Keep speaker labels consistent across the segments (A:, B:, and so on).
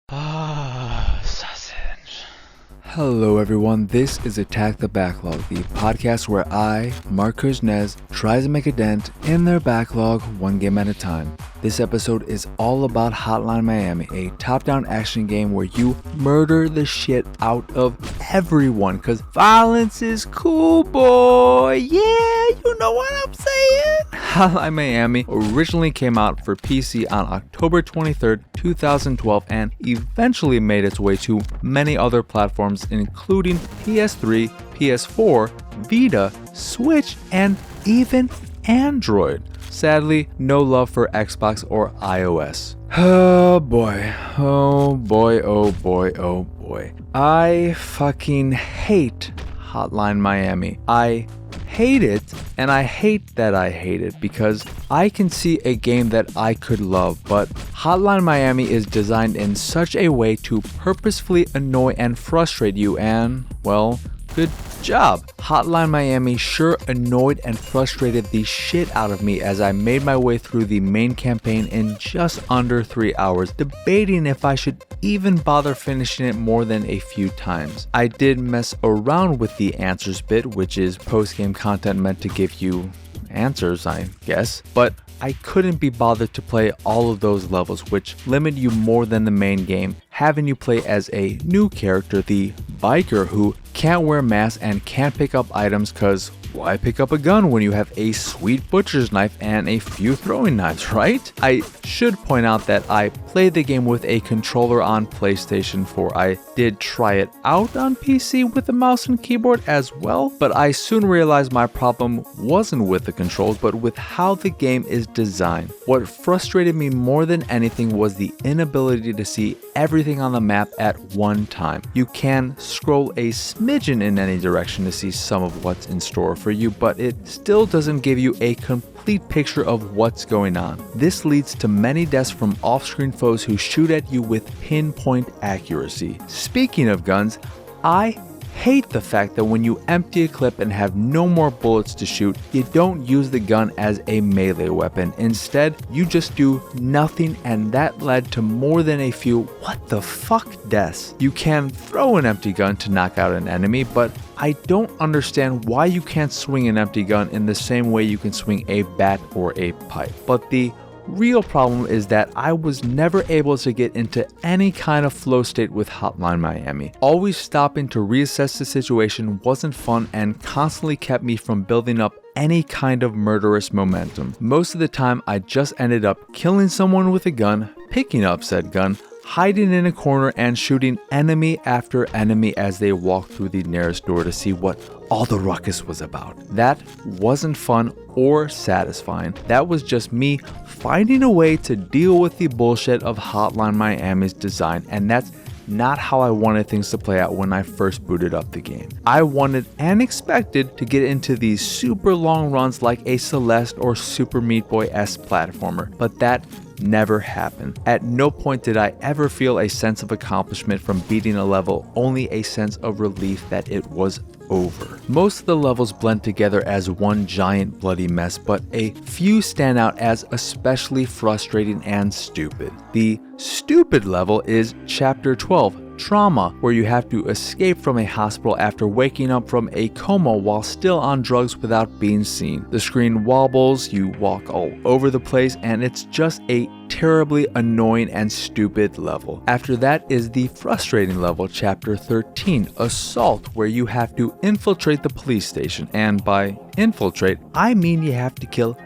A: Sausage.
B: Hello everyone, this is Attack the Backlog, the podcast where I, Marc, tries to make a dent in their backlog one game at a time. This episode is all about Hotline Miami, a top-down action game where you murder the shit out of everyone, cause violence is cool, boy. Yeah, you know what I'm saying? Hotline Miami originally came out for PC on October 23rd, 2012, and eventually made its way to many other platforms including PS3, PS4, Vita, Switch, and even Android. Sadly, no love for Xbox or iOS. Oh boy, oh boy, oh boy, oh boy. I fucking hate Hotline Miami. I hate it, and I hate that I hate it because I can see a game that I could love, but Hotline Miami is designed in such a way to purposefully annoy and frustrate you, and, well, good job. Hotline Miami sure annoyed and frustrated the shit out of me as I made my way through the main campaign in just under 3 hours, debating if I should even bother finishing it more than a few times. I did mess around with the answers bit, which is post-game content meant to give you answers, I guess, but I couldn't be bothered to play all of those levels, which limit you more than the main game, having you play as a new character, the biker, who can't wear masks and can't pick up items cause why pick up a gun when you have a sweet butcher's knife and a few throwing knives, right? I should point out that I played the game with a controller on PlayStation 4. I did try it out on PC with a mouse and keyboard as well, but I soon realized my problem wasn't with the controls, but with how the game is designed. What frustrated me more than anything was the inability to see everything on the map at one time. You can scroll a smidgen in any direction to see some of what's in store for you, but it still doesn't give you a complete picture of what's going on. This leads to many deaths from off-screen foes who shoot at you with pinpoint accuracy. Speaking of guns, I hate the fact that when you empty a clip and have no more bullets to shoot, you don't use the gun as a melee weapon. Instead, you just do nothing, and that led to more than a few what the fuck deaths. You can throw an empty gun to knock out an enemy, but I don't understand why you can't swing an empty gun in the same way you can swing a bat or a pipe. But the real problem is that I was never able to get into any kind of flow state with Hotline Miami. Always stopping to reassess the situation wasn't fun and constantly kept me from building up any kind of murderous momentum. Most of the time I just ended up killing someone with a gun, picking up said gun, hiding in a corner and shooting enemy after enemy as they walked through the nearest door to see what all the ruckus was about. That wasn't fun or satisfying. That was just me finding a way to deal with the bullshit of Hotline Miami's design, and that's not how I wanted things to play out when I first booted up the game. I wanted and expected to get into these super long runs like a Celeste or Super Meat Boy-esque platformer, but that never happened. At no point did I ever feel a sense of accomplishment from beating a level, only a sense of relief that it was over. Most of the levels blend together as one giant bloody mess, but a few stand out as especially frustrating and stupid. The stupid level is Chapter 12, Trauma, where you have to escape from a hospital after waking up from a coma while still on drugs without being seen. The screen wobbles, you walk all over the place, and it's just a terribly annoying and stupid level. After that is the frustrating level, Chapter 13, Assault, where you have to infiltrate the police station, and by infiltrate, I mean you have to kill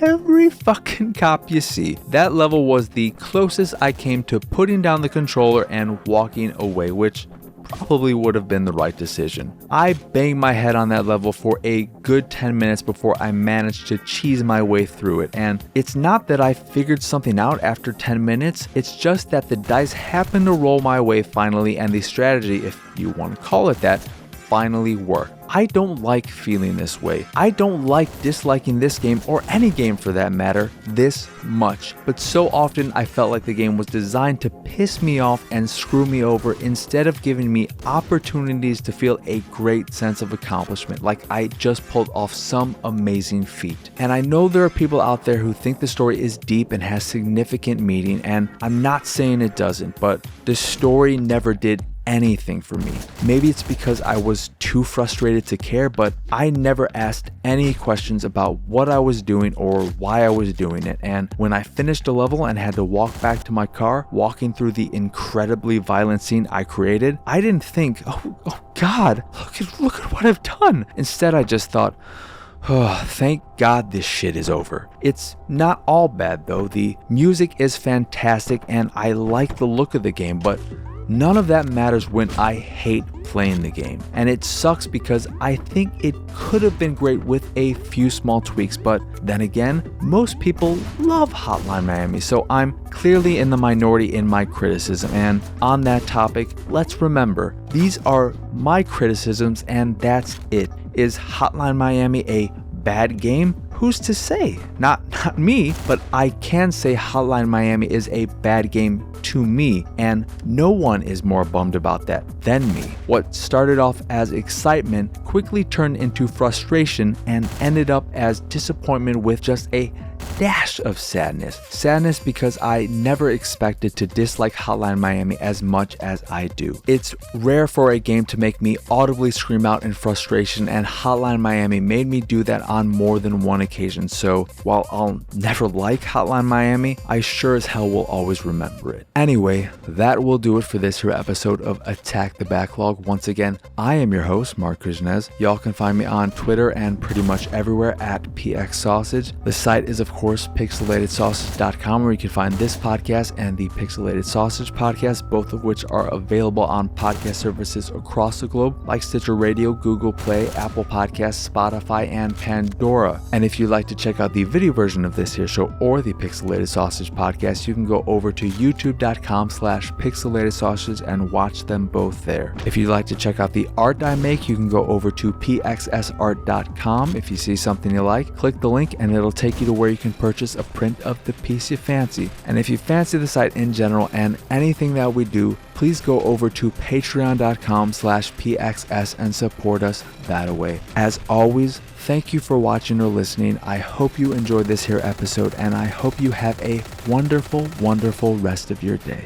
B: every fucking cop you see. That level was the closest I came to putting down the controller and walking away, which probably would have been the right decision. I banged my head on that level for a good 10 minutes before I managed to cheese my way through it, and it's not that I figured something out after 10 minutes, it's just that the dice happened to roll my way finally, and the strategy, if you want to call it that, finally work. I don't like feeling this way. I don't like disliking this game, or any game for that matter, this much. But so often I felt like the game was designed to piss me off and screw me over instead of giving me opportunities to feel a great sense of accomplishment, like I just pulled off some amazing feat. And I know there are people out there who think the story is deep and has significant meaning, and I'm not saying it doesn't, but the story never did anything for me. Maybe it's because I was too frustrated to care, but I never asked any questions about what I was doing or why I was doing it. And when I finished a level and had to walk back to my car, walking through the incredibly violent scene I created, I didn't think, oh God, look at what I've done. Instead, I just thought, oh, thank God this shit is over. It's not all bad though. The music is fantastic and I like the look of the game, but none of that matters when I hate playing the game. And it sucks because I think it could have been great with a few small tweaks, but then again, most people love Hotline Miami, so I'm clearly in the minority in my criticism. And on that topic, let's remember, these are my criticisms and that's it. Is Hotline Miami a bad game? Who's to say? Not me, but I can say Hotline Miami is a bad game to me, and no one is more bummed about that than me. What started off as excitement quickly turned into frustration and ended up as disappointment with just a dash of sadness. Sadness because I never expected to dislike Hotline Miami as much as I do. It's rare for a game to make me audibly scream out in frustration, and Hotline Miami made me do that on more than one occasion. So while I'll never like Hotline Miami, I sure as hell will always remember it. Anyway, that will do it for this here episode of Attack the Backlog. Once again, I am your host, Marc. Y'all can find me on Twitter and pretty much everywhere at PXSausage. The site is of course pixelatedsausage.com, where you can find this podcast and the Pixelated Sausage podcast, both of which are available on podcast services across the globe like Stitcher Radio, Google Play, Apple Podcasts, Spotify, and Pandora. And if you'd like to check out the video version of this here show or the Pixelated Sausage podcast, you can go over to youtube.com/pixelatedsausage and watch them both there. If you'd like to check out the art I make, you can go over to pxsart.com. If you see something you like, click the link and it'll take you to where you can purchase a print of the piece you fancy. And if you fancy the site in general and anything that we do, please go over to patreon.com/pxs and support us that way. As always, thank you for watching or listening. I hope you enjoyed this here episode, and I hope you have a wonderful, wonderful rest of your day.